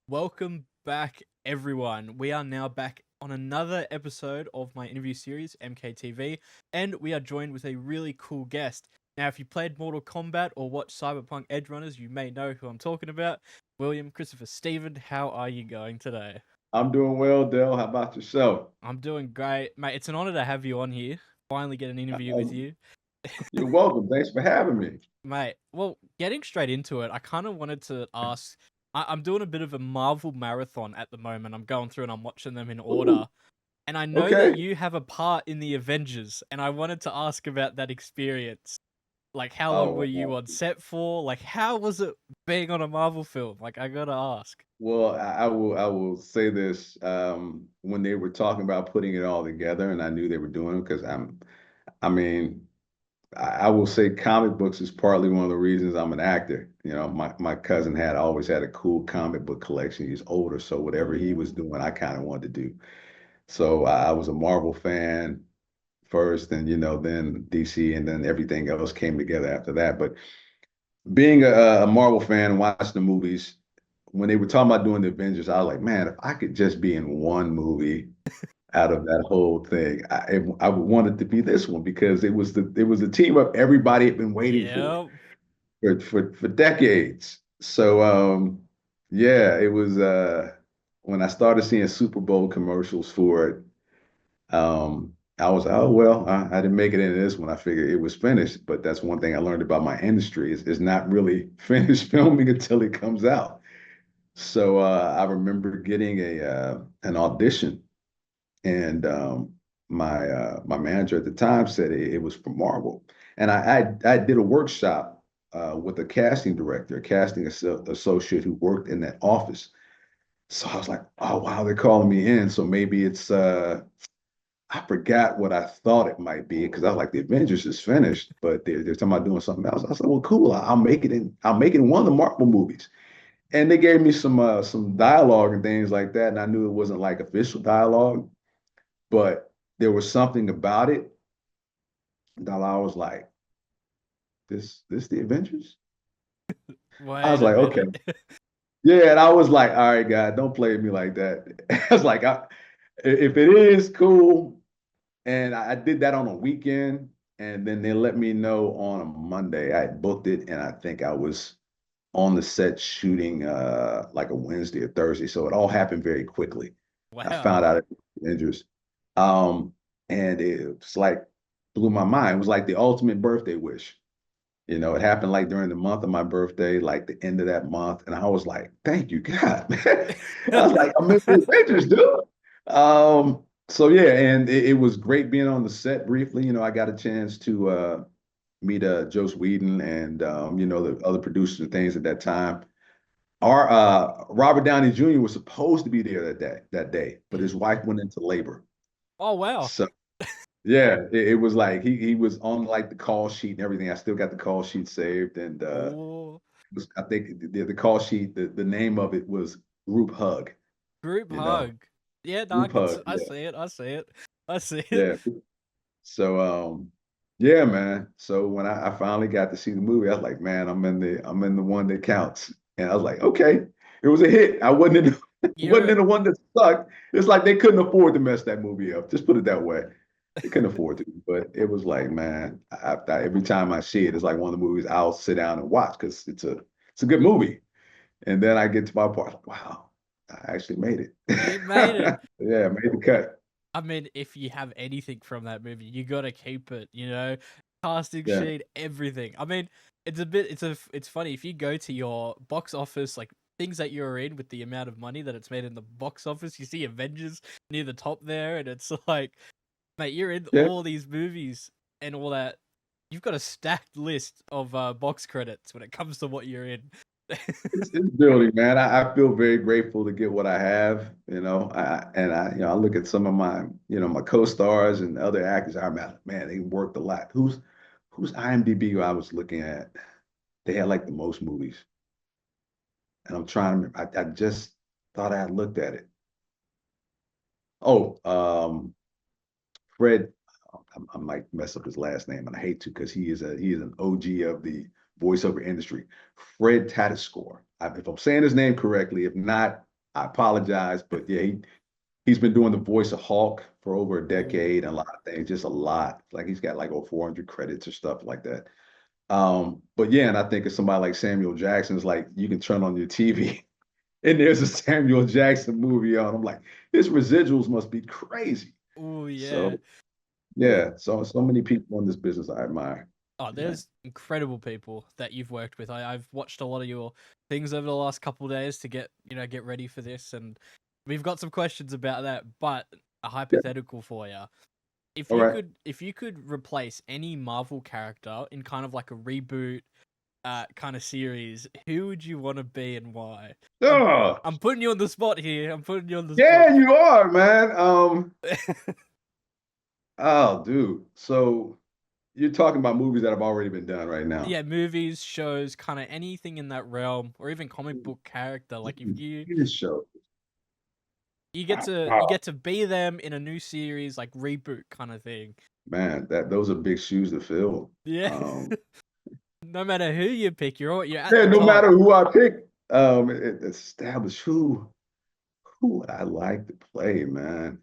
Welcome back, everyone. We are now back on another episode of my interview series, MKTV, and we are joined with a really cool guest. Now, if you played Mortal Kombat or watched Cyberpunk Edgerunners, you may know who I'm talking about. William Christopher Steven, how are you going today? I'm doing well, Dale. How about yourself? I'm doing great. Mate, it's an honor to have you on here. Finally get an interview with Um, you. you're welcome. Thanks for having me. Mate, well, getting straight into it, I kind of wanted to ask. I'm doing a bit of a Marvel marathon at the moment. I'm going through and I'm watching them in Ooh, order. And I know that okay. you have a part in the Avengers, and I wanted to ask about that experience. Like, how long were Oh, you on set for? Like, how was it being on a Marvel film? Like, I gotta ask. well, I will say this. When they were talking about putting it all together, and I knew they were doing it because I mean, I will say comic books is partly one of the reasons I'm an actor. My cousin had always had a cool comic book collection. He's older, so whatever he was Ooh. doing, I kind of wanted to do. So I was a Marvel fan first, and then DC, and then everything else came together after that. But being a Marvel fan and watching the movies, when they were talking about doing the Avengers, I was like, man, if I could just be in one movie out of that whole thing, I would want it to be this one because it was a team up everybody had been waiting for Yep. for decades. So yeah, it was when I started seeing Super Bowl commercials for it. I was, oh, well, I didn't make it into this one. I figured it was finished, but that's one thing I learned about my industry is not really finished filming until it comes out. So I remember getting an audition, and my manager at the time said it was for Marvel, and I did a workshop with a casting director, a casting associate who worked in that office. So I was like, oh wow, they're calling me in. So maybe it's I forgot what I thought it might be because I was like, the Avengers is finished, but they're talking about doing something else. I said, well, cool. I'll make it in. I'll make it in one of the Marvel movies. And they gave me some dialogue and things like that, and I knew it wasn't like official dialogue, but there was something about it that I was like, this the Avengers? I was Wait a like, okay, minute. yeah. And I was like, all right, God, don't play with me like that. I was like, if it is cool, and I did that on a weekend, and then they let me know on a Monday. I had booked it, and I think I was on the set shooting like a Wednesday or Thursday. So it all happened very quickly. I Wow. found out it was Avengers. Um, and it was like blew my mind. It was like the ultimate birthday wish. It happened like during the month of my birthday, like the end of that month. And I was like, thank you, God. I was like, I'm in the Avengers, dude. So yeah, and it was great being on the set briefly. I got a chance to meet Joe Whedon and the other producers and things at that time. Our Robert Downey Jr. was supposed to be there that day, but his Mm. wife went into labor. Oh, wow. So yeah, it was like he was on like the call sheet and everything. I still got the call sheet saved, and Oh, I think the call sheet, the name of it was Group Hug. group You know, hug. Yeah, no, Group Hug. I Yeah, see it. I see it. I see it. yeah. So yeah, man. So when I finally got to see the movie, I was like, man, I'm in the one that counts. And I was like, okay, it was a hit. I wasn't in wasn't You're in the one that sucked. It's like they couldn't afford to mess that movie up. Just put it that way. They couldn't afford to. But it was like, man, every time I see it, it's like one of the movies I'll sit down and watch because it's a good movie. And then I get to my part, like, wow, I actually made it. you made it. Yeah, I made the cut. I mean, if you have anything from that movie, you gotta keep it. Casting Yeah. sheet, everything. I mean, it's funny if you go to your box office, like things that you're in with the amount of money that it's made in the box office. You see Avengers near the top there, and it's like, mate, you're in Yeah. all these movies and all that. You've got a stacked list of box credits when it comes to what you're in. It's building, man. I feel very grateful to get what I have, I look at some of my co-stars and other actors. I'm like, man, they worked a lot. Who's IMDb I was looking at? They had like the most movies, and I'm trying to remember. I just thought I had looked at it. Oh, Fred. I might mess up his last name, and I hate to because he is an OG of the voiceover industry. Fred Tatascore. If I'm saying his name correctly, if not, I apologize, but yeah, he's been doing the voice of Hulk for over a Ooh. decade and a lot of things, just a lot. Like he's got like over 400 credits or stuff like that. But yeah, and I think of somebody like Samuel Jackson is like you can turn on your TV and there's a Samuel Jackson movie on. I'm like, his residuals must be crazy. Ooh, yeah. So Well, yeah, so many people in this business I admire. oh, Yeah. there's incredible people that you've worked with. I've watched a lot of your things over the last couple of days to get ready for this, and we've got some questions about that. But a Yeah. hypothetical for you: All right. if you could replace any Marvel character in kind of like a reboot, kind of series, who would you want to be and why? I'm Oh, I'm putting you on the spot here. I'm putting you on the spot. yeah, you are, man. Oh, dude. So you're talking about movies that have already been done right now. Yeah, movies, shows, kind of anything in that realm, or even comic book character. Like if This show. you Oh, get to be them in a new series, like reboot kind of thing. man, that those are big shoes to fill. Yeah, Um, no matter who you pick, you're at yeah, the no top. matter who I pick, establish who would I like to play, man.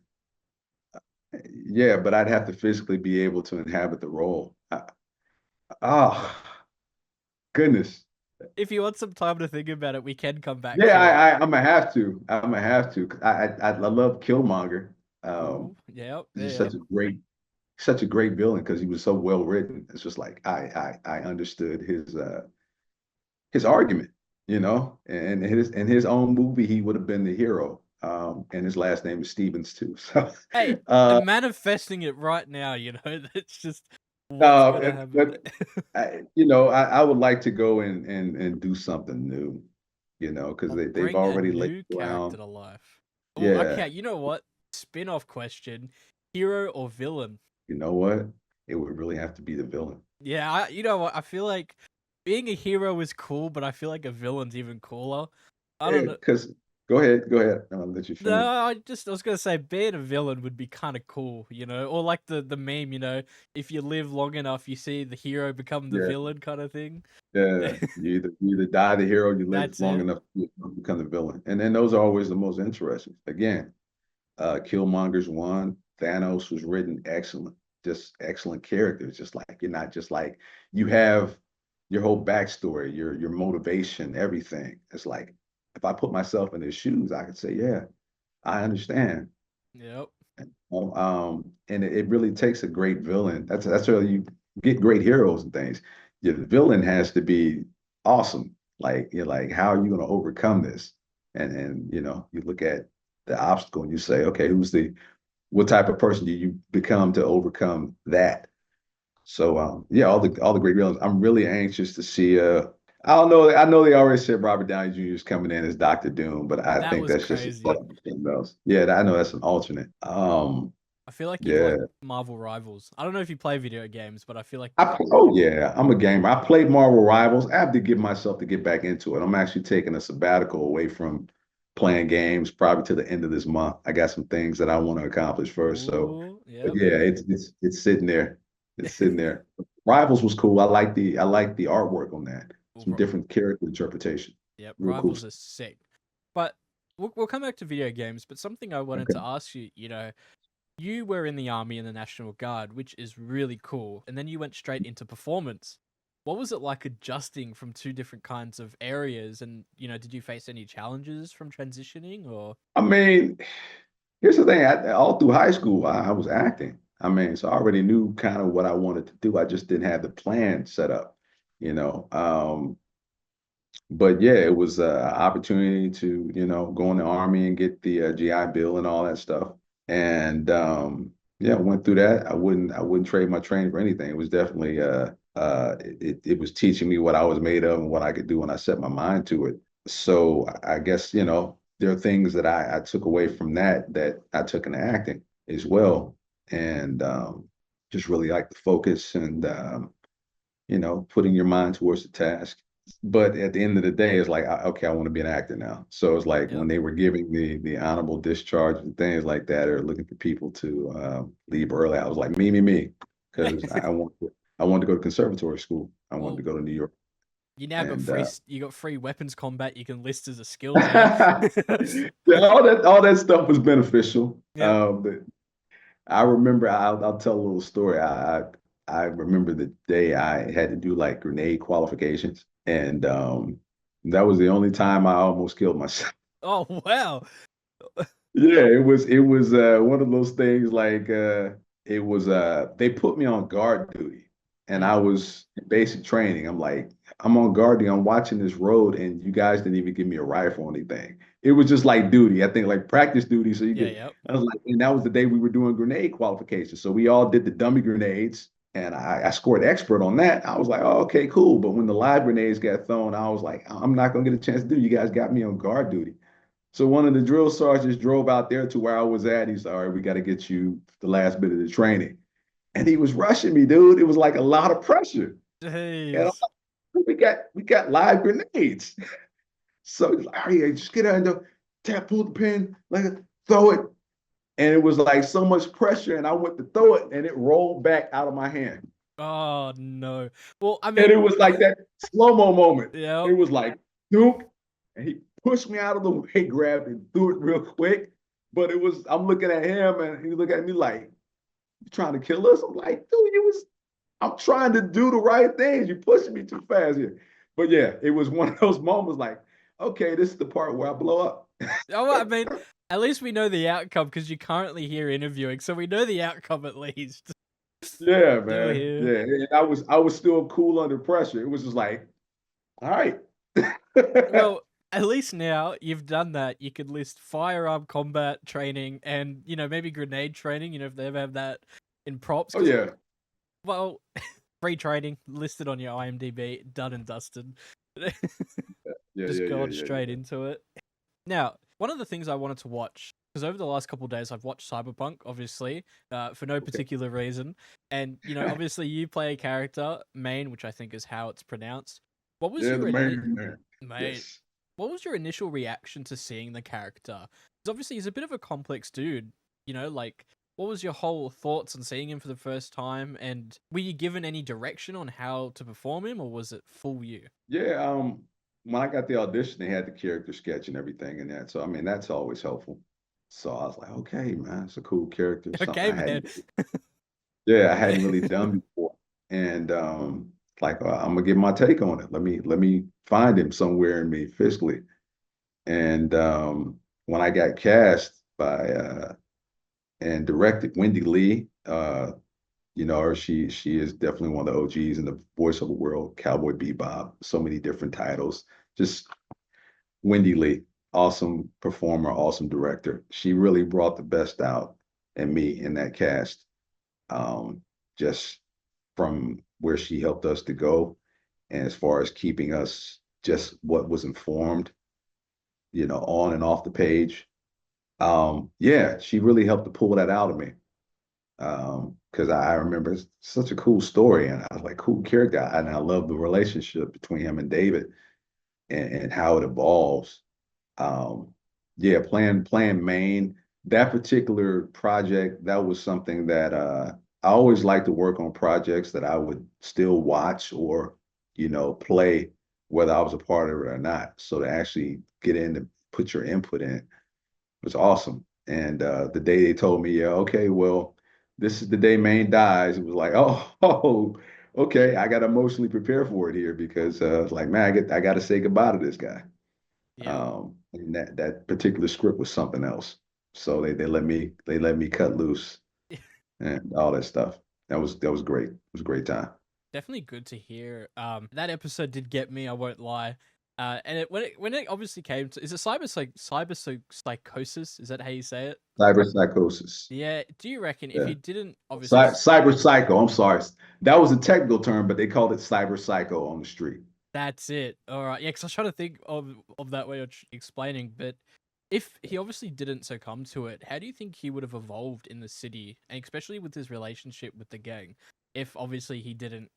Yeah, but I'd have to physically be able to inhabit the role. Oh, goodness. If you want some time to think about it, we can come back Yeah, to it. I'm gonna have to. I'm gonna have to. I love Killmonger. Ooh, yep, He's just yep. such a great villain because he was so well written. It's just like I understood his argument, you know, and his own movie he would have been the hero. And his last name is Stevens too. So, Hey, uh, I'm manifesting it right now. That's just what's gonna happen. but I would like to go and do something new, because I'll they've bring a already laid new the character ground. to life. Oh, okay. Yeah, You know what? Spin-off question: hero or villain? you know what? It would really have to be the villain. Yeah, you know what? I feel like being a hero is cool, but I feel like a villain's even cooler. I don't Yeah, know. because go ahead. I'll let you No, finish. I was gonna say being a villain would be kind of cool, or like the meme, if you live long enough, you see the hero become the Yeah, villain kind of thing. yeah. You either die the hero, you live That's long it. enough to become the villain, and then those are always the most interesting. Again, Killmonger's one. Thanos was written excellent, just excellent characters. Just like you're not just like you have your whole backstory, your motivation, everything. It's like if I put myself in his shoes, I could say, yeah, I understand. Yep. And it really takes a great villain. That's how you get great heroes and things. Your villain has to be awesome. Like you're like, how are you going to overcome this? And you look at the obstacle and you say, okay, what type of person do you become to overcome that? So yeah, all the great villains. I'm really anxious to see. I don't know. I know they already said Robert Downey Jr. is coming in as Doctor Doom, but I That think was that's just a crazy. setup for something else. Yeah, I know that's an alternate. I feel like you'd Yeah. like Marvel Rivals. I don't know if you play video games, but I feel like Oh yeah, I'm a gamer. I played Marvel Rivals. I have to give myself to get back into it. I'm actually taking a sabbatical away from playing games probably to the end of this month. I got some things that I want to accomplish first. So, ooh, but yep. yeah, it's sitting there. It's sitting there. Rivals was cool. I like the artwork on that. Some different character interpretation. Yep, Real cool. Rivals are sick. But we'll come back to video games. But something I wanted Okay. to ask you, you were in the army and the National Guard, which is really cool. And then you went straight into performance. What was it like adjusting from two different kinds of areas? And, did you face any challenges from transitioning or? I mean, here's the thing. All through high school, I was acting. I mean, so I already knew kind of what I wanted to do. I just didn't have the plan set up, you know. But yeah, it was an opportunity to, go in the army and get the GI Bill and all that stuff. And yeah, went through that. I wouldn't trade my training for anything. It was definitely it was teaching me what I was made of and what I could do when I set my mind to it. So I guess, there are things that I took away from that I took into acting as well. And just really like the focus and putting your mind towards the task. But at the end of the day, it's like, okay, I want to be an actor now. So it's like Yep. when they were giving the honorable discharge and things like that, or looking for people to leave early, I was like, me, because I want to go to conservatory school. I wanted to Well, go to New York. You now got And free weapons combat you can list as a skill now. yeah, all that stuff was beneficial. Yep. I remember. I'll tell a little story. I remember the day I had to do like grenade qualifications, and that was the only time I almost killed myself. Oh wow. Yeah, it was one of those things like it was they put me on guard duty and I Mm. was in basic training. I'm like, I'm on guard duty, I'm watching this road and you guys didn't even give me a rifle or anything. It was just like duty. I think like practice duty. So you Yeah, could yep. I was like, and that was the day we were doing grenade qualifications. So we all did the dummy grenades and I scored expert on that. I was like, oh, okay, cool. But when the live grenades got thrown, I was like, I'm not gonna get a chance to do. You guys got me on guard duty. So one of the drill sergeants drove out there to where I was at. He's like, all right, we got to get you the last bit of the training. And he was rushing me, dude. It was like a lot of pressure. And I'm Jeez. like, we got live grenades. So he's like, all right, just get out there, tap, pull the pin, like throw it. And it was like so much pressure. And I went to throw it and it rolled back out of my hand. Oh no. Well, I And it mean, was like that slow-mo moment. yeah. It was like, Duke. And he pushed me out of the way, grabbed and threw it real quick. But it was, I'm looking at him and he looked at me like, you trying to kill us? I'm like, dude, I'm trying to do the right things. You're pushing me too fast here. But yeah, it was one of those moments like, okay, this is the part where I blow up. Oh, well, I mean, at least we know the outcome because you're currently here interviewing, so we know the outcome at least. Yeah, Still man. here. Yeah. And I was still cool under pressure. It was just like, all right. Well, at least now you've done that. You could list firearm combat training and, maybe grenade training, if they ever have that in props. Oh Because, yeah. well, free training listed on your IMDb, done and dusted. Yeah, Just yeah, yeah, going yeah, straight yeah. into it. Now, one of the things I wanted to watch, because over the last couple of days I've watched Cyberpunk, obviously, for no Okay. particular reason. And, obviously you play a character, Maine, which I think is how it's pronounced. What was Yeah, your the main man. mate? Yes. What was your initial reaction to seeing the character? Because obviously he's a bit of a complex dude, like what was your whole thoughts on seeing him for the first time? And were you given any direction on how to perform him, or was it full you? Yeah, when I got the audition, they had the character sketch and everything in that. So I mean, that's always helpful. So I was like, okay, man, it's a cool character, something Okay, I man. hadn't, yeah, I hadn't really done before. And like I'm gonna get my take on it. Let me find him somewhere in me physically. And when I got cast by and directed Wendy Lee, her, she is definitely one of the OGs in the voiceover world, Cowboy Bebop, so many different titles. Just Wendy Lee, awesome performer, awesome director. She really brought the best out in me in that cast. Just from where she helped us to go, and as far as keeping us just what was informed, on and off the page. Yeah, she really helped to pull that out of me. Because I remember it's such a cool story, and I was like, cool character, and I love the relationship between him and David, and how it evolves. Um, yeah, playing Maine, that particular project, that was something that I always like to work on projects that I would still watch or play, whether I was a part of it or not. So to actually get in to put your input in was awesome. And the day they told me, yeah, okay, well, this is the day Maine dies, it was like, oh, okay, I got to emotionally prepare for it here because it's like, man, I got to say goodbye to this guy. Yep. And that particular script was something else. So they let me cut loose and all that stuff. That was great. It was a great time. Definitely good to hear. That episode did get me. I won't lie. And when it obviously came to, is it cyber psychosis? Is that how you say it? Cyber psychosis. Yeah. Do you reckon if Yeah. he didn't obviously Cyber psycho. I'm sorry. That was a technical term, but they called it cyber psycho on the street. that's it. All right. Yeah, because I was trying to think of that way of explaining, but if he obviously didn't succumb to it, how do you think he would have evolved in the city, and especially with his relationship with the gang? If obviously he didn't,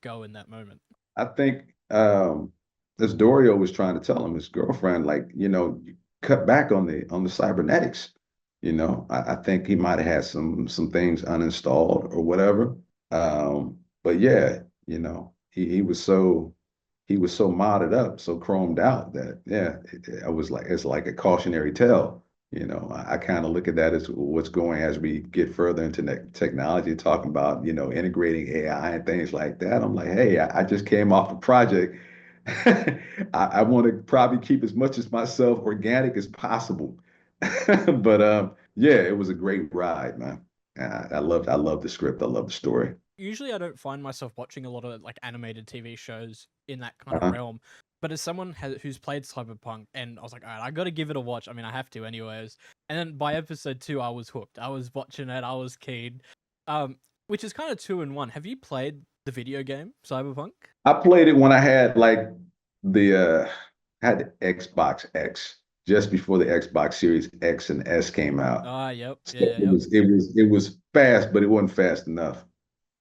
go in that moment. I think as Dorio was trying to tell him, his girlfriend, like, you cut back on the cybernetics. I think he might have had some things uninstalled or whatever. But yeah, he was so he was so modded up, so chromed out that yeah, I was like it's like a cautionary tale. I kind of look at that as what's going as we get further into technology, talking about integrating AI and things like that. I'm like, hey, I just came off a project. I want to probably keep as much as myself organic as possible. But yeah, it was a great ride, man. I loved the script. I love the story. Usually I don't find myself watching a lot of like animated TV shows in that kind of Uh-huh. realm. But as someone who's played Cyberpunk, and I was like, all right, I got to give it a watch. I mean, I have to anyways. And then by episode 2, I was hooked. I was watching it. I was keen. Um, which is kind of two in one. Have you played the video game Cyberpunk? I played it when I had like the had the Xbox X just before the Xbox Series X and S came out. Ah, yep, So yeah, it yep. was it was it was fast, but it wasn't fast enough.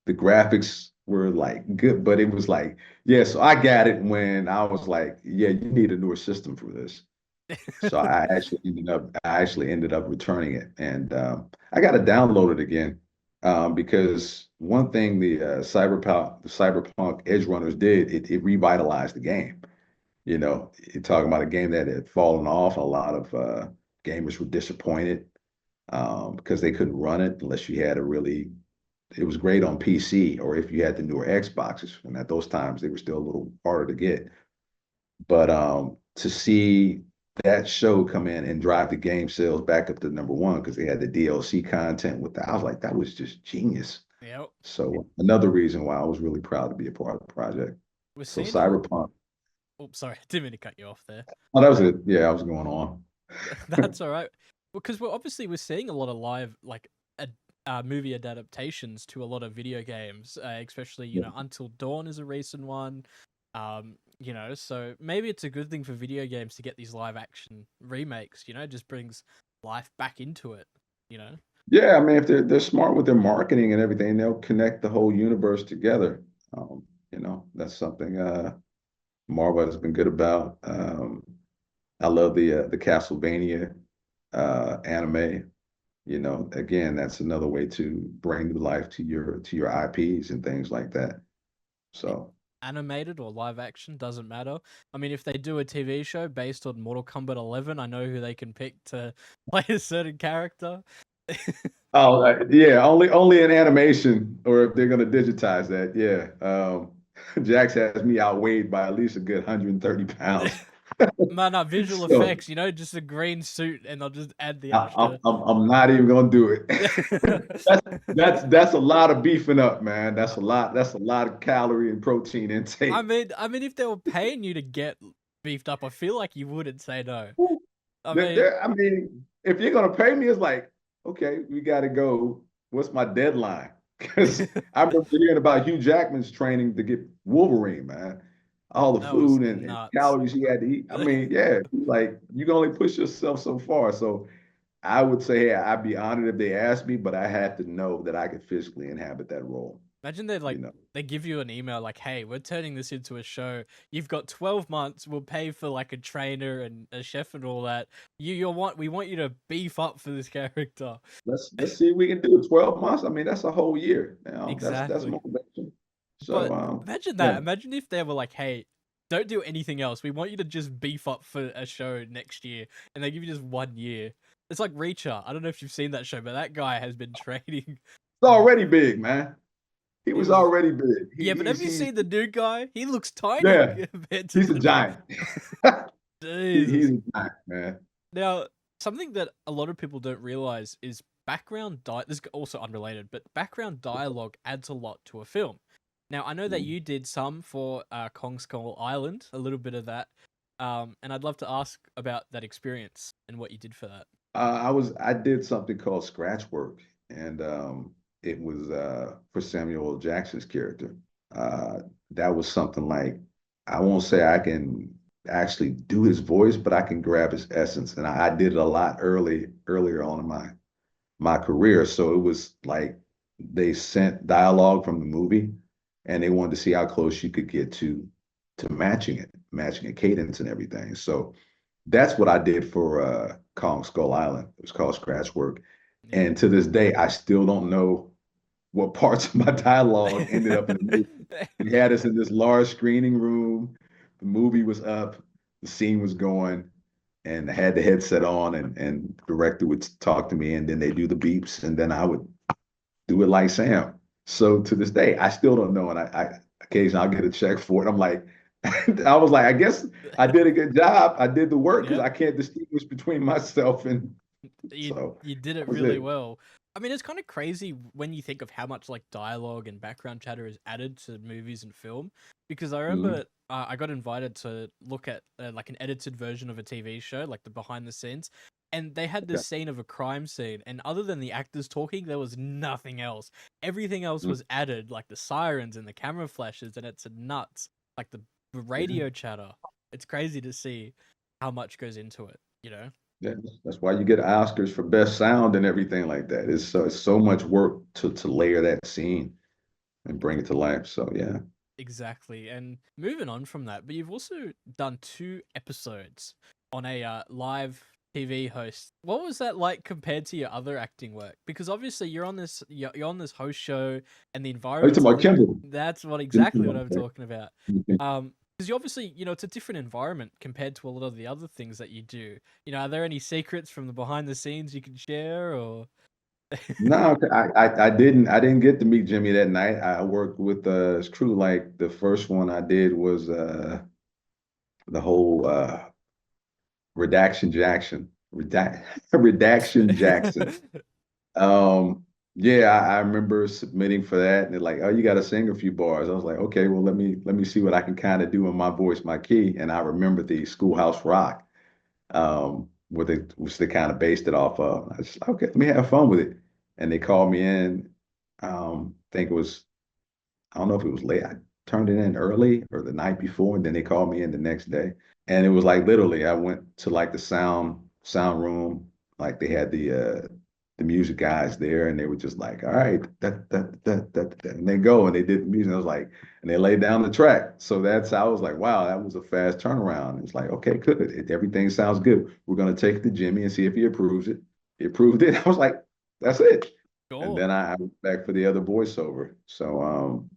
The graphics were like good, but it was like, yeah, so I got it when I was like, yeah, you need a newer system for this. So I actually ended up returning it, and I got to download it again because one thing the Cyberpunk Edgerunners did, it revitalized the game. You're talking about a game that had fallen off. A lot of gamers were disappointed because they couldn't run it unless you had a really. It was great on PC or if you had the newer Xboxes, and at those times they were still a little harder to get. But to see that show come in and drive the game sales back up to number one because they had the DLC content with that, I was like, that was just genius. Yep. So another reason why I was really proud to be a part of the project. We're So seeing a. Cyberpunk. Oh, sorry, didn't mean to cut you off there. Oh, that was it. Yeah, I was going on. That's all right. Because we're seeing a lot of live like movie adaptations to a lot of video games, especially Until Dawn is a recent one. So maybe it's a good thing for video games to get these live action remakes. It just brings life back into it. You know. Yeah, I mean, if they're smart with their marketing and everything, they'll connect the whole universe together. That's something Marvel has been good about. I love the Castlevania anime. Again, that's another way to bring new life to your IPs and things like that. So Animated or live action doesn't matter. I mean, if they do a TV show based on Mortal Kombat 11, I know who they can pick to play a certain character. oh yeah, only in animation or if they're gonna digitize that, yeah. Jax has me outweighed by at least a good 130 pounds. Man, not visual So effects, just a green suit, and I'll just add the I, I'm, extra. I'm I'm not even gonna do it. That's a lot of beefing up, man. That's a lot of calorie and protein I intake. mean, I mean, if they were paying you to get beefed up, I feel like you wouldn't say no. I There, mean, there, I mean, if you're gonna pay me, it's like, okay, we gotta go. What's my deadline? Because I remember hearing about Hugh Jackman's training to get Wolverine, man. All the that was food and nuts. calories he had to eat. I mean, yeah, like you can only push yourself so far. So I would say, hey, I'd be honored if they asked me, but I had to know that I could physically inhabit that role. Imagine they You know, they give you an email like, "Hey, we're turning this into a show. You've got 12 months. We'll pay for like a trainer and a chef and all that. We want you to beef up for this character." let's see if we can do it. 12 months. I mean, that's a whole year. That's Exactly. motivation. So But imagine that. yeah. Imagine if they were like, "Hey, don't do anything else. We want you to just beef up for a show next year." And they give you just 1 year. It's like Reacher. I don't know if you've seen that show, but that guy has been training. It's already big, man. He He was was already big. Yeah, but have you He's seen the new guy? He looks tiny yeah, compared to he's a the giant. He's Jesus. a giant, man. Now, something that a lot of people don't realize is this is also unrelated, but background dialogue adds a lot to a film. Now, I know that you did some for Kong Skull Island, a little bit of that, and I'd love to ask about that experience and what you did for that. I did something called scratch work, and it was for Samuel L. Jackson's character. Uh, that was something like I won't say I can actually do his voice, but I can grab his essence, and I did it a lot earlier on in my career. So it was like they sent dialogue from the movie, and they wanted to see how close you could get to matching a cadence and everything. So that's what I did for Kong Skull Island. It was called Scratch Work. Yeah. And to this day, I still don't know what parts of my dialogue ended up in the movie. We had us in this large screening room. the movie was up, the scene was going, and I had the headset on, and the director would talk to me, and then they do the beeps, and then I would do it like Sam. So to this day, I still don't know, and I occasionally I'll get a check for it. I'm like, I was like, I guess I did a good job. I did the work because Yep. I can't distinguish between myself and You so you did it that was really it. well. I mean, it's kind of crazy when you think of how much like dialogue and background chatter is added to movies and film. Because I Mhm. remember I got invited to look at like an edited version of a TV show, like the behind the scenes, and they had Okay. this scene of a crime scene, and other than the actors talking, there was nothing else. Everything else Mhm. was added, like the sirens and the camera flashes, and it's nuts. Like the Yeah. radio chatter. It's crazy to see how much goes into it. You know. Yeah, that's why you get Oscars for best sound and everything like that. It's so much work to layer that scene and bring it to life. So yeah. Exactly. And moving on from that, but you've also done 2 episodes on a live TV host. What was that like compared to your other acting work? Because obviously you're on this host show and the Are you environment's talking a about little. Kendall? That's what Kendall, exactly what I'm okay. talking about. Because you obviously, it's a different environment compared to a lot of the other things that you do. Are there any secrets from the behind the scenes you can share or? No, I didn't get to meet Jimmy that night. I worked with his crew. Like the first one I did was the whole redaction Jackson. Um, yeah, I remember submitting for that, and they're like, "Oh, you got to sing a few bars." I was like, "Okay, well, let me see what I can kind of do in my voice, my key." And I remember the Schoolhouse Rock, which they kind of based it off of. I was like, "Okay, let me have fun with it." And they called me in. I think it was I don't know if it was late. I turned it in early or the night before, and then they called me in the next day. And it was like literally, I went to like the sound room, like they had the music guys there, and they were just like, all right, that, and they go and they did the music. I was like, and they laid down the track. So that's how I was like, wow, that was a fast turnaround. It's like, okay, good. Everything sounds good. We're gonna take it to Jimmy and see if he approves it. He approved it. I was like, that's it. And Sure. then I went back for the other voiceover. So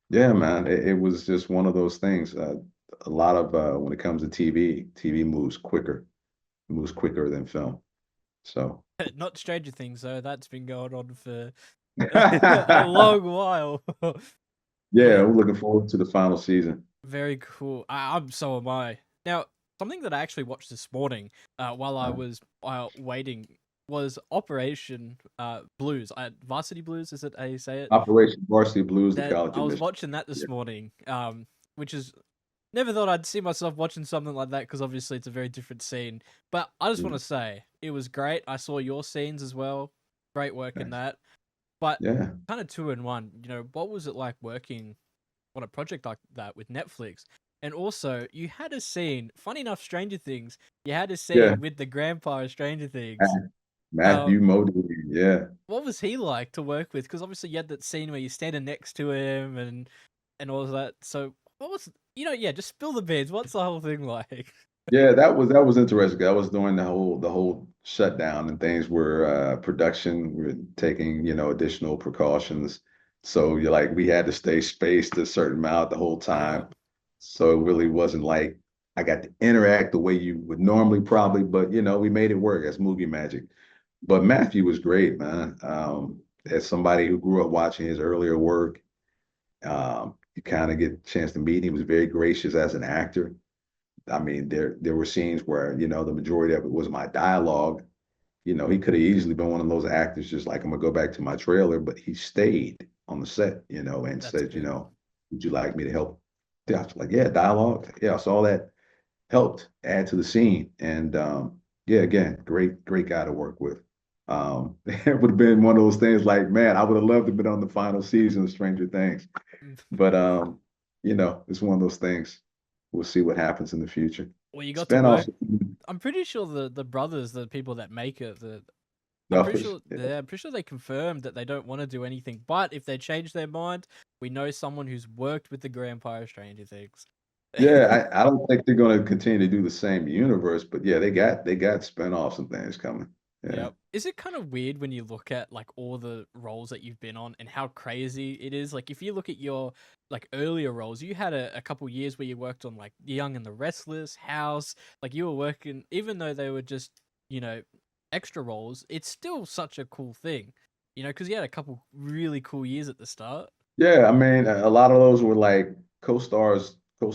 yeah, man, it was just one of those things. A lot of when it comes to TV moves quicker than film. So Not Stranger Things though. That's been going on for a yeah, long while. I'm Man, looking forward to the final season. very cool. I'm so am I. Now, something that I actually watched this morning, while I Uh, was waiting, was Operation Blues. Varsity Blues, is it how you say it? Operation Varsity Blues, the That college I was admission. watching that Yeah. this morning. Which is never thought I'd see myself watching something like that because obviously it's a very different scene. But I just want Mm, to say it was great. I saw your scenes as well. Great work in thanks. that. But Yeah, kind of two in one. What was it like working on a project like that with Netflix? And also, you had a scene. Funny enough, Stranger Things. You had a yeah. scene with the grandpa of Stranger Things. Ma- Um, Matthew Modine. Yeah. what was he like to work with? Because obviously you had that scene where you're standing next to him and all of that. So what was yeah? Just spill the beans. What's the whole thing like? Yeah, that was interesting. That was during the whole shutdown and things were production. We're taking, additional precautions. So you're like we had to stay spaced a certain amount the whole Yeah, time. So it really wasn't like I got to interact the way you would normally probably, but we made it work. That's movie magic. But Matthew was great, man. As somebody who grew up watching his earlier work, you kind of get a chance to meet him. He was very gracious as an actor. I mean, there were scenes where, the majority of it was my dialogue. He could have easily been one of those actors, just like I'm gonna go back to my trailer, but he stayed on the set, and that's said, good. would you like me to help? Yeah, I was like, yeah, dialogue. Yeah, so all that helped add to the scene. And yeah, again, great guy to work with. It would have been one of those things like, man, I would have loved to have been on the final season of Stranger Things. But it's one of those things. We'll see what happens in the future. Well, you got to Spinoffs, work. I'm pretty sure the brothers, the people that make it, Duffers. Yeah. I'm pretty sure they confirmed that they don't want to do anything. But if they change their mind, we know someone who's worked with the Grandpa of Stranger Things. Yeah, I don't think they're going to continue to do the same universe, but yeah, they got spinoffs and things coming. Yeah. Yep. Is it kind of weird when you look at like all the roles that you've been on and how crazy it is? Like if you look at your like earlier roles, you had a couple years where you worked on like The Young and the Restless, House, like you were working even though they were just, you know, extra roles, it's still such a cool thing. You know, because you had a couple really cool years at the start. Yeah, I mean, a lot of those were like co-star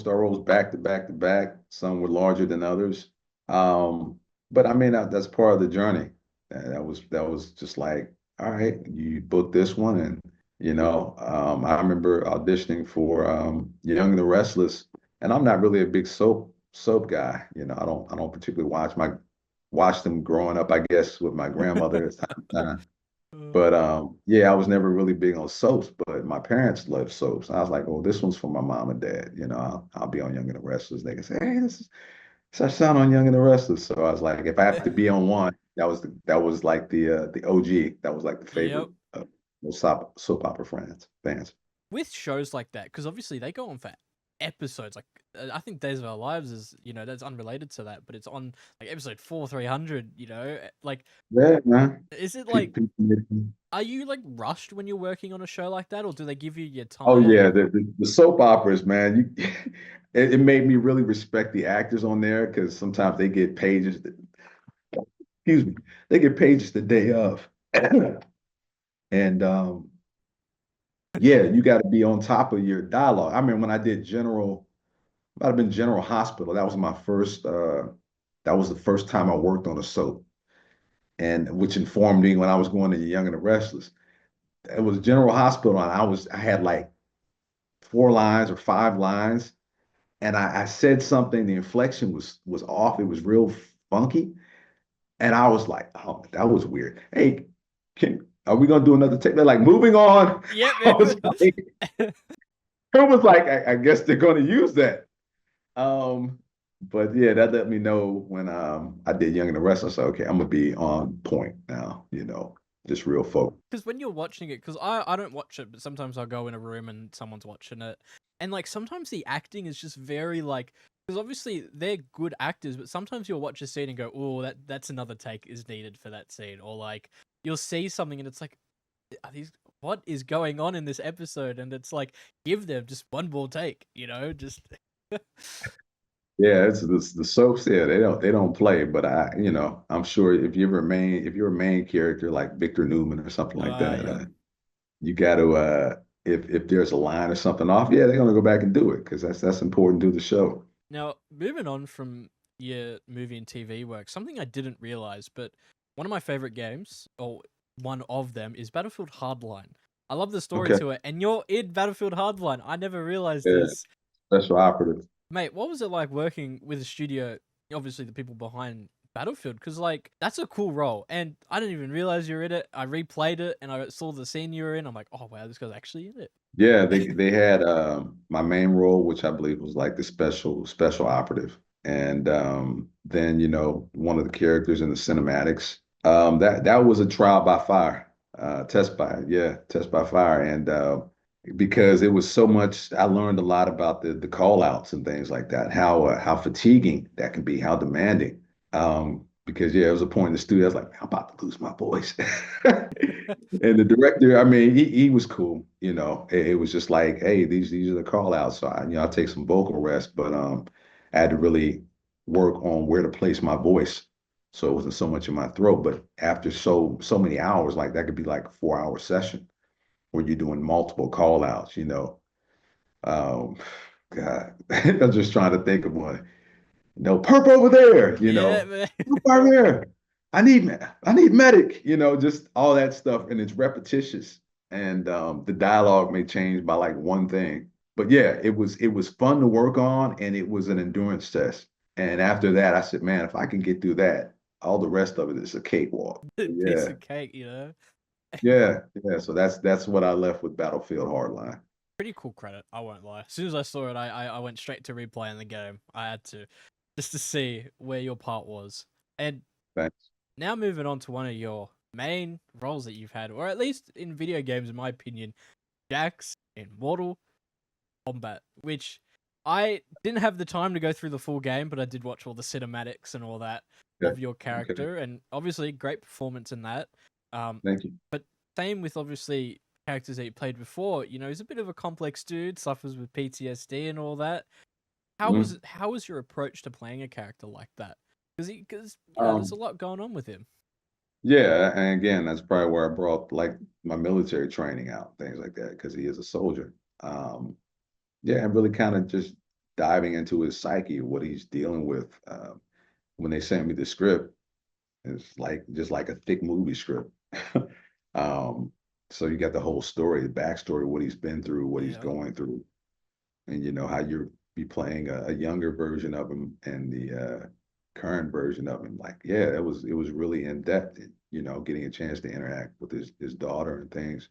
roles back to back to back. Some were larger than others. But I mean, that's part of the journey. That was just like, all right, you booked this one, and I remember auditioning for Young and the Restless, and I'm not really a big soap guy. I don't particularly watch them growing up, I guess, with my grandmother at the time. But yeah, I was never really big on soaps, but my parents loved soaps. I was like, oh, this one's for my mom and dad. I'll be on Young and the Restless. They can say, hey, this is our son on Young and the Restless. So I was like, if I have to be on one, that was like the OG. That was like the favorite Yep. most soap opera fans. With shows like that, because obviously they go on for episodes. Like I think Days of Our Lives is, you know, that's unrelated to that, but it's on like episode 4 300. You know, like Yeah, man. is it like People, are you like rushed when you're working on a show like that, or do they give you your oh yeah, time? the soap operas, man. It made me really respect the actors on there because sometimes they get pages. Excuse me, they get pages the day of, and yeah, you got to be on top of your dialogue. I mean, when I did might have been General Hospital. That was my first. That was the first time I worked on a soap, and which informed me when I was going to Young and the Restless. It was General Hospital, and I had like 4 lines or 5 lines, and I said something. The inflection was off. It was real funky, and I was like, "Oh, that was weird." Hey, are we gonna do another take? They're like, "Moving on." Yeah, I man. was like, it was like, I guess they're gonna use that. Um, but yeah, that let me know when I did Young and the Restless. So okay, I'm gonna be on point now. Just real folk. Because when you're watching it, because I don't watch it, but sometimes I'll go in a room and someone's watching it, and like sometimes the acting is just very like because obviously they're good actors, but sometimes you'll watch a scene and go, "Oh, that's another take is needed for that scene," or like you'll see something and it's like, "Are these what is going on in this episode?" And it's like, give them just one more take, you know, just. Yeah, it's the soaps. Yeah, they don't play. But I'm sure if you're a main character like Victor Newman or something like that, Yep. you got to if there's a line or something off, yeah, they're gonna go back and do it because that's important to the show. Now, moving on from your movie and TV work, something I didn't realize, but one of my favorite games, or one of them, is Battlefield Hardline. I love the story Okay, to it, and you're in Battlefield Hardline. I never realized yeah, this. special operative. Mate, what was it like working with a studio, obviously the people behind Battlefield? Because, like, that's a cool role, and I didn't even realize you were in it. I replayed it, and I saw the scene you were in. I'm like, oh, wow, this guy's actually in Yeah, they it. they had my main role, which I believe was like the special operative, and then one of the characters in the cinematics. That was a trial by fire, test by fire, and because it was so much, I learned a lot about the call outs and things like that, how fatiguing that can be, how demanding. Because yeah, it was a point in the studio, I was like, I'm about to lose my voice. And the director, I mean, he was cool. It was just like, hey, these are the call outs. So I take some vocal rest, but I had to really work on where to place my voice, so it wasn't so much in my throat. But after so many hours, like that could be like a 4 hour session where you're doing multiple call outs. Um, God, I'm just trying to think of one. Perp over there. Yeah, man. Perp over there. I need medic. Just all that stuff, and it's repetitious. And the dialogue may change by like one thing, but yeah, it was fun to work on, and it was an endurance test. And after that, I said, man, if I can get through that, all the rest of it is a cakewalk. Piece Yeah, of cake, you know? yeah, yeah. So that's what I left with Battlefield Hardline. Pretty cool credit, I won't lie. As soon as I saw it, I went straight to replaying the game. I had to, just to see where your part was. And Thanks. now moving on to one of your main roles that you've had, or at least in video games, in my opinion, Jax in Mortal Kombat, which I didn't have the time to go through the full game, but I did watch all the cinematics and all that. Okay. of your Okay. character, and obviously great performance in that. Thank you. But same with obviously characters that you played before. He's a bit of a complex dude, suffers with PTSD and all that. Mhm. How was your approach to playing a character like that? Because there's a Um, lot going on with him. yeah, and again, that's probably where I brought like my military training out, things like that, because he is a soldier. Um, yeah, and really kind of just diving into his psyche, what he's dealing with. When they sent me the script, it's like just like a thick movie script. um, so you got the whole story, the backstory, what he's been through, what he's Yeah, going through, and how you're be playing a younger version of him and the current version of him. Like, yeah, it was really in depth. Getting a chance to interact with his daughter and things.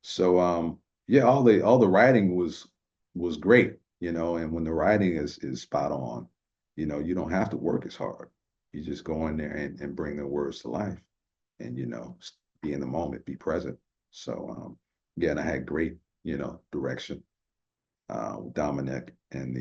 So yeah, all the writing was great. And when the writing is spot on, you don't have to work as hard. You just go in there and bring the words to life, and be in the moment, be present. So yeah, and I had great direction, Dominic and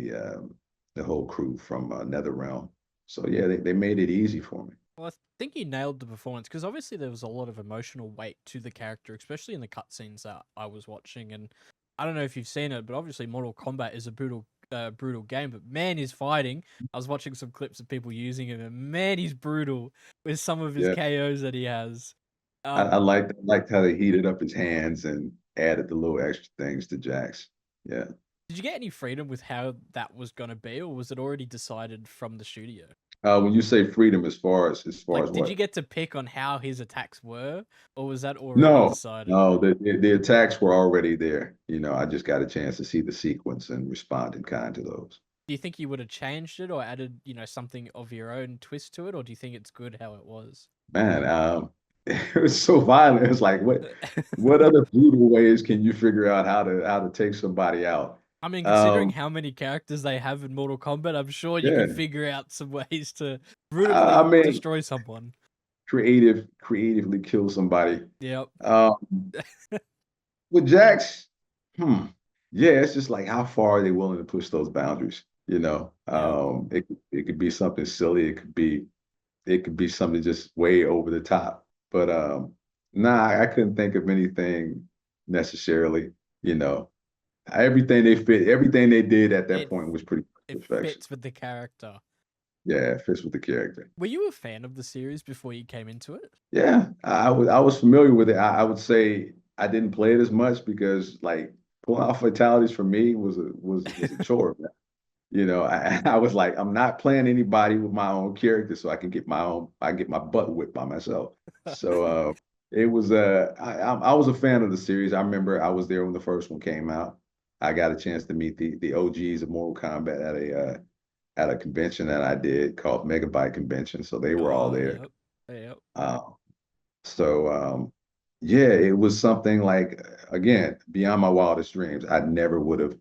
the whole crew from NetherRealm. So yeah, they made it easy for me. well, I think you nailed the performance because obviously there was a lot of emotional weight to the character, especially in the cutscenes that I was watching. And I don't know if you've seen it, but obviously Mortal Kombat is a brutal game. But man, he's fighting. I was watching some clips of people using him, and man, he's brutal with some of his Yeah, KOs that he has. I Um, liked how they heated up his hands and added the little extra things to Jax. Yeah. did you get any freedom with how that was going to be, or was it already decided from the studio? When you say freedom, as far as Like, did you what? get to pick on how his attacks were, or was that already No, decided? no, the attacks were already there. I just got a chance to see the sequence and respond in kind to those. Do you think you would have changed it or added, something of your own twist to it, or do you think it's good how it was? Man, it was so violent. It's like what other brutal ways can you figure out how to take somebody out? I mean, considering Um, how many characters they have in Mortal Kombat, I'm sure you yeah, could figure out some ways to I brutally mean, destroy someone. creatively kill somebody. Yep. Um, with Jax, hmm, yeah, it's just like how far are they willing to push those boundaries? Yep. It could be something silly. It could be something just way over the top. But nah, I couldn't think of anything necessarily. You know, everything they did at that It point was pretty it perfection. fits with the character. Yeah, it fits with the character. Were you a fan of the series before you came into it? Yeah, I was familiar with it. I would say I didn't play it as much because like pulling off fatalities for me was a chore. I was like, I'm not playing anybody with my own character, so I get my butt whipped by myself. So it was I was a fan of the series. I remember I was there when the first one came out. I got a chance to meet the OGs of Mortal Kombat at a convention that I did called Megabyte Convention. So they were all Oh, there. yep. Yep. Uh, so yeah, it was something like again beyond my wildest dreams. I never would have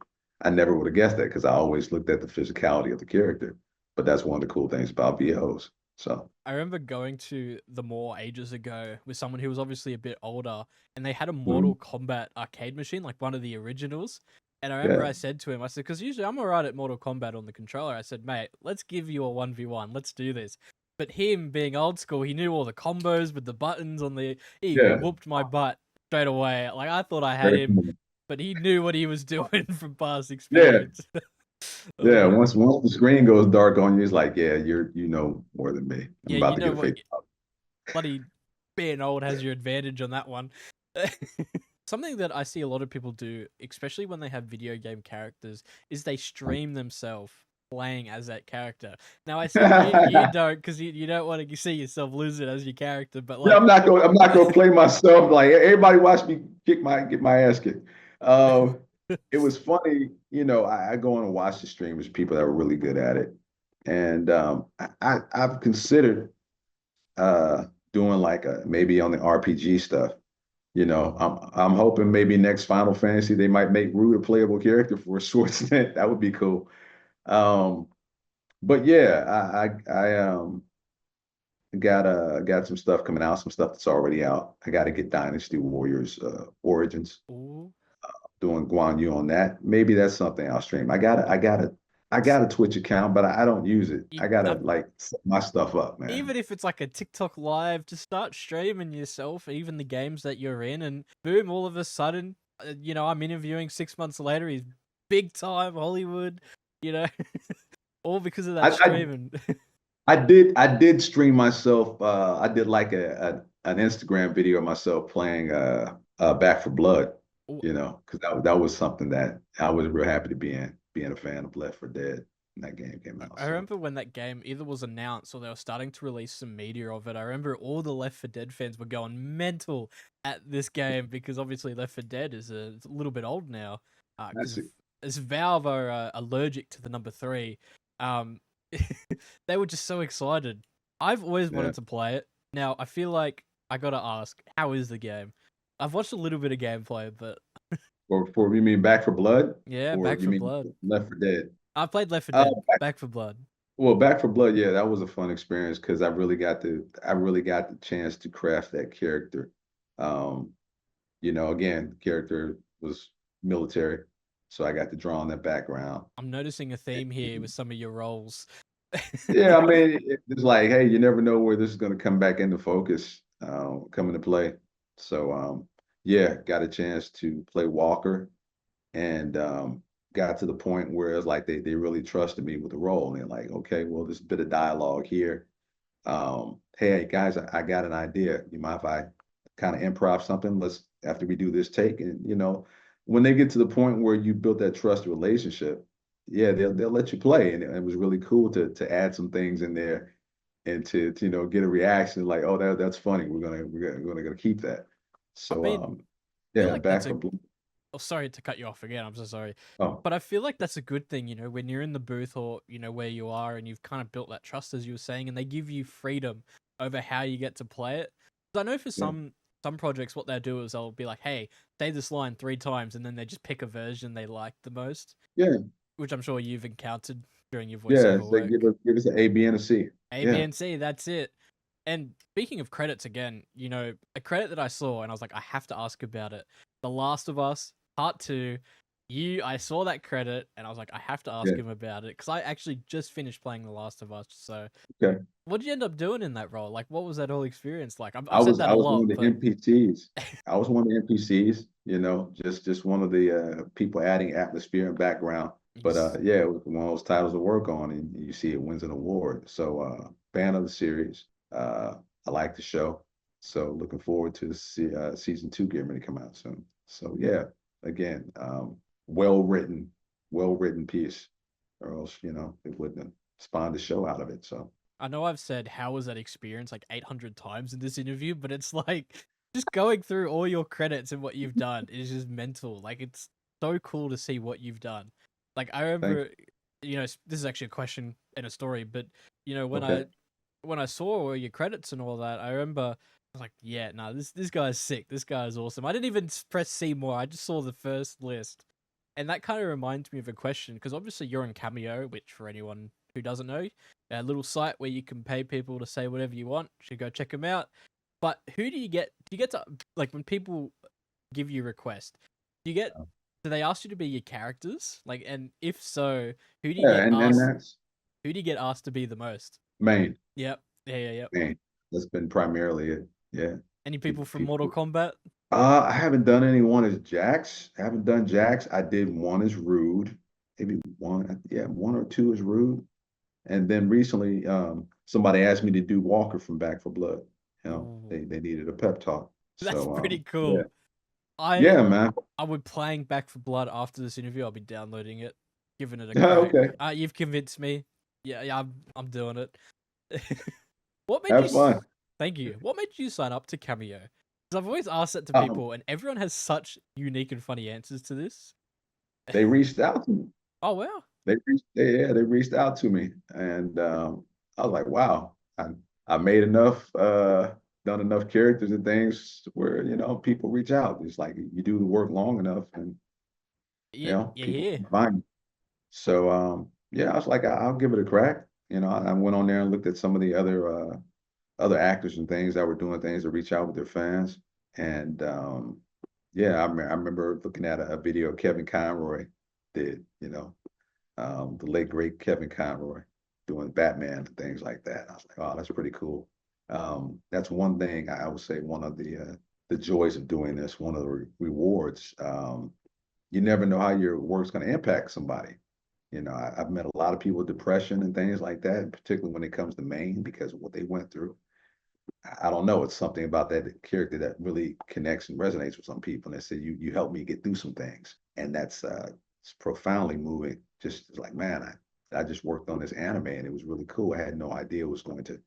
guessed that because I always looked at the physicality of the character. But that's one of the cool things about BOs. So I remember going to the mall ages ago with someone who was obviously a bit older, and they had a mhm, Mortal Kombat arcade machine, like one of the originals. And I remember yeah, I said to him, I said, because usually I'm alright at Mortal Kombat on the controller. I said, mate, let's give you a 1v1. Let's do this. But him being old school, he knew all the combos with the buttons on the. He yeah, whooped my butt straight away. Like, I thought I had very him, cool. but he knew what he was doing from past Yeah, experience. yeah. Oh. Once the screen goes dark on you, it's like, yeah, you know more than me. I'm Yeah, about you to know get a what? fake. Bloody being old has your advantage on that one. Something that I see a lot of people do, especially when they have video game characters, is they stream themselves playing as that character. Now I said you don't because you don't want to see yourself lose it as your character, but Yeah, like I'm not gonna play myself. Like everybody watch me get my ass kicked. It was funny, I go on and watch the streamers, people that were really good at it. And I've considered uh doing like maybe on the RPG stuff. I'm hoping maybe next Final Fantasy they might make Root a playable character for a short stint. That would be cool. Um, but yeah, I got some stuff coming out, some stuff that's already out. I got to get Dynasty Warriors Origins, ooh, doing Guan Yu on that. Maybe that's something I'll stream. I got to I got a Twitch account, but I don't use it. You, I gotta like set my stuff up, man. even if it's like a TikTok live, just start streaming yourself, even the games that you're in, and boom, all of a sudden, I'm interviewing 6 months later. He's big time Hollywood, you know, all because of that I, I streaming. I did stream myself. I did like an Instagram video of myself playing Back for Blood, because that was something that I was real happy to be in, being a fan of Left 4 Dead when that game came out. I So remember when that game either was announced or they were starting to release some media of it. I remember all the Left 4 Dead fans were going mental at this game because obviously Left 4 Dead is it's a little bit old now. that's Because it. as Valve are allergic to the number three, um, they were just so excited. I've always Yeah. wanted to play it. Now I feel like I gotta ask, how is the game? I've watched a little bit of gameplay, but For you mean Back for Blood, yeah, or Back you for mean Blood. Left 4 Dead? I played Left 4 Uh, Dead, Back for Blood. well, Back for Blood, yeah, that was a fun experience because I really got the chance to craft that character. Um, again, the character was military, so I got to draw on that background. I'm noticing a theme here with some of your roles. Yeah, I mean, it's like, hey, you never know where this is going to come back into focus, come into play. So, yeah, got a chance to play Walker, and got to the point where it's like they really trusted me with the role. And they're like, okay, well, there's a bit of dialogue here. Hey guys, I got an idea. You mind if I kind of improv something? Let's after we do this take, and when they get to the point where you built that trust relationship, yeah, they'll let you play, and it was really cool to add some things in there and to get a reaction like, oh, that's funny. We're gonna keep that. I So mean, I feel yeah, like back that's for a. Oh, sorry to cut you off again. I'm so sorry, oh but I feel like that's a good thing. When you're in the booth or where you are, and you've kind of built that trust, as you were saying, and they give you freedom over how you get to play it. 'Cause I know for yeah some projects, what they'll do is they'll be like, "Hey, say this line 3 times," and then they just pick a version they like the most, yeah which I'm sure you've encountered during your yeah. voiceover So work. give us an A, B, and a C. A, B, Yeah. and C, that's it. And speaking of credits again, a credit that I saw and I was like, I have to ask about it. The Last of Us Part 2. I saw that credit and I was like, I have to ask Yeah. him about it because I actually just finished playing The Last of Us. So, Okay. what did you end up doing in that role? Like, what was that whole experience like? I I've said was that I a was one lot, of the but NPCs. I was one of the NPCs, just one of the people adding atmosphere and background. But he's, yeah, it was one of those titles to work on, and you see it wins an award. So fan of the series. I like the show. So looking forward to season 2 getting ready to come out soon. So yeah, again, well written, well written piece, or else it wouldn't have spawned a show out of it. So I know I've said how was that experience like 800 times in this interview, but it's like just going through all your credits and what you've done is just mental. Like it's so cool to see what you've done. Like I thank remember, this is actually a question and a story, but when okay. I saw all your credits and all that, I remember I was like, yeah, no, this guy's sick. This guy is awesome. I didn't even press see more. I just saw the first list, and that kind of reminds me of a question because obviously you're on Cameo, which for anyone who doesn't know, a little site where you can pay people to say whatever you want. You should go check them out. But who do you get? Do you get to like when people give you requests? Do you get? Do they ask you to be your characters? Like, and if so, who do you Yeah, get and asked? that's Who do you get asked to be the most? Maine. Yep. Yeah. Maine. That's been primarily it. Yeah. Any people from Mortal People. Kombat? I haven't done any one as Jax. I haven't done Jax. I did one as Rude. Maybe one, yeah, one or two as Rude. And then recently, somebody asked me to do Walker from Back for Blood. Ooh, They needed a pep talk. that's So pretty yeah. cool. I Yeah, man. I would playing Back for Blood after this interview. I'll be downloading it, giving it a crack. Okay. You've convinced me. Yeah, I'm doing it. What made you? Have fun. Thank you. What made you sign up to Cameo? Because I've always asked that to Um, people, and everyone has such unique and funny answers to this. they reached out to me. Oh wow. They reached out to me, and I was like, wow, I made enough, done enough characters and things where people reach out. It's like you do the work long enough, and Yeah, you're people here. find you. So yeah, I was like, I'll give it a crack. I went on there and looked at some of the other actors and things that were doing things to reach out with their fans, and yeah, I remember looking at a video Kevin Conroy did. the late great Kevin Conroy doing Batman and things like that. I was like, oh, that's pretty cool. That's one thing I would say, one of the joys of doing this, one of the rewards. You never know how your work's going to impact somebody. I've met a lot of people with depression and things like that, particularly when it comes to Maine, because of what they went through. I don't know. It's something about that character that really connects and resonates with some people. And they say, you helped me get through some things. And that's it's profoundly moving. Just like, man, I just worked on this anime and it was really cool. I had no idea it was going to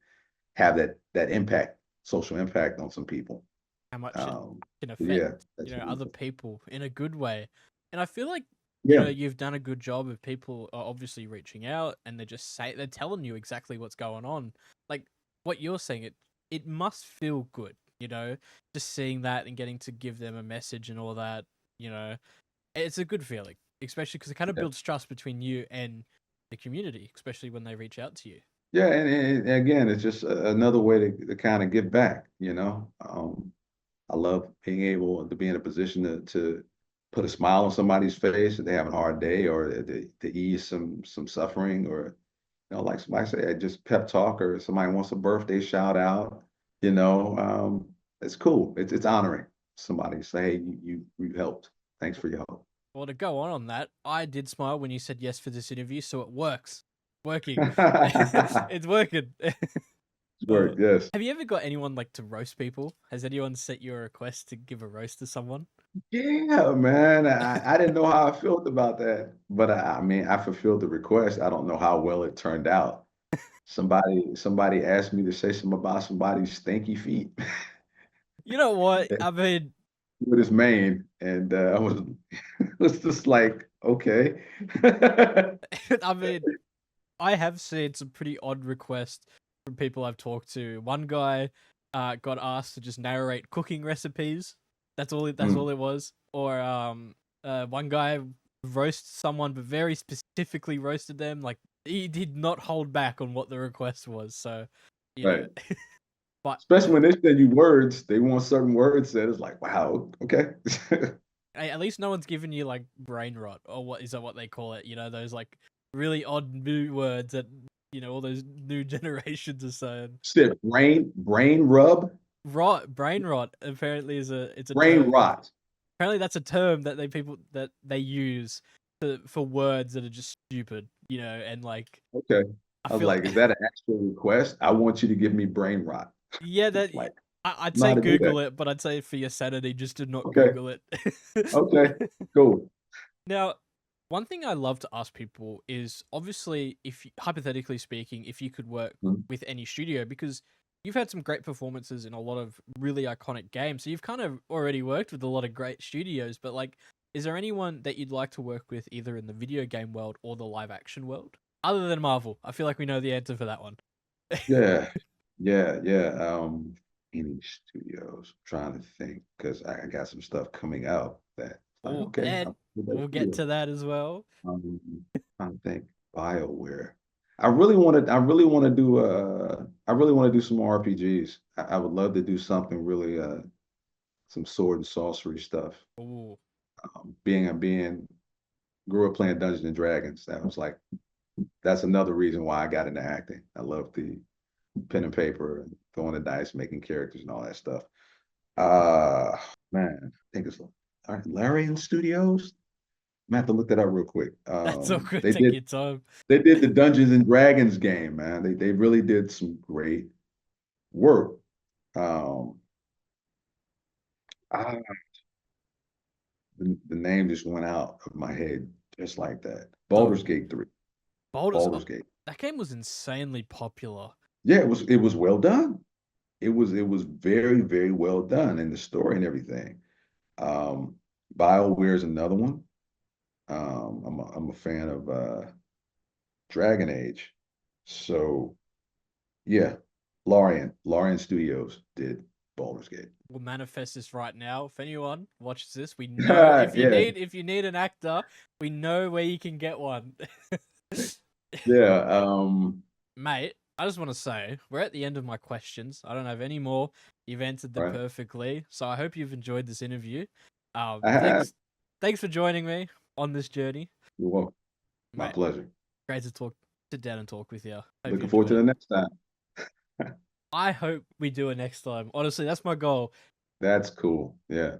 have that impact, social impact on some people. How much it can Yeah, affect, that's other beautiful. people in a good way. And I feel like, Yeah, you've done a good job of people are obviously reaching out and they're telling you exactly what's going on. Like what you're saying, it must feel good, just seeing that and getting to give them a message and all that, it's a good feeling, especially because it kind of yeah. builds trust between you and the community, especially when they reach out to you. Yeah, and again, it's just another way to kind of give back, I love being able to be in a position to put a smile on somebody's face if they have a hard day, or to ease some suffering, or like somebody say, just pep talk, or somebody wants a birthday shout out. It's cool. It's honoring somebody. Say, hey, you helped. Thanks for your help. Well, to go on that, I did smile when you said yes for this interview, so it works. Working. It's working. Work, yes. Have you ever got anyone like to roast people? Has anyone set you a request to give a roast to someone? Yeah, man. I didn't know how I felt about that, but I mean, I fulfilled the request. I don't know how well it turned out. Somebody asked me to say something about somebody's stinky feet You know what? I mean, with his mane, and I was was just like, okay. I mean, I have seen some pretty odd requests from people I've talked to. One guy got asked to just narrate cooking recipes. That's Mm, all it was. Or one guy roast someone, but very specifically roasted them. Like he did not hold back on what the request was. So, you know, right. but Especially when they send you words, they want certain words said. It's like, wow, okay. hey, at least no one's given you like brain rot or what is that what they call it? Those like really odd new words that all those new generations are saying. Shit, brain rub, Brain rot apparently it's a brain term. rot. Apparently that's a term that they use for words that are just stupid, and like Okay. I I was feel like, is that an actual request? I want you to give me brain rot. yeah that It's like, I'd know say how to do that. Google it, but I'd say for your sanity, just to not Okay. Google it. Okay. Cool. Now, one thing I love to ask people is obviously, if hypothetically speaking, if you could work Mhm. with any studio, because you've had some great performances in a lot of really iconic games, so you've kind of already worked with a lot of great studios. But like, is there anyone that you'd like to work with either in the video game world or the live action world, other than Marvel? I feel like we know the answer for that one. Yeah. Yeah. Yeah. Any studios, I'm trying to think, because I got some stuff coming out that like, Oh, okay, and I'll do that we'll get too. to that as well. Um, trying to think, BioWare. I really want to do some more RPGs. I would love to do something really some sword and sorcery stuff. Oh, Being grew up playing Dungeons and Dragons. That's another reason why I got into acting. I love the pen and paper and throwing the dice, making characters and all that stuff. Uh Man, I think it's Larian Studios. I'm gonna have to look that up real quick. that's all good. They Take did your time. they did the Dungeons and Dragons game, man. They really did some great work. Um, ah, the name just went out of my head just like that. So Baldur's Gate 3. Baldur's Baldur's Gate. that game was insanely popular. Yeah, it was well done. It was very, very well done in the story and everything. Um, BioWare is another one. I'm a fan of Dragon Age. So yeah, Larian Studios did Baldur's Gate. We'll manifest this right now. If anyone watches this, we know Yeah, if you need an actor, we know where you can get one. yeah. Mate, I just want to say we're at the end of my questions. I don't have any more. You've answered them Right. perfectly, so I hope you've enjoyed this interview. I have. Thanks for joining me on this journey. You're welcome. My Mate, pleasure. great to sit down and talk with you. Hope you Looking forward enjoyed to the it. next time. I hope we do it next time. Honestly, that's my goal. That's cool. Yeah.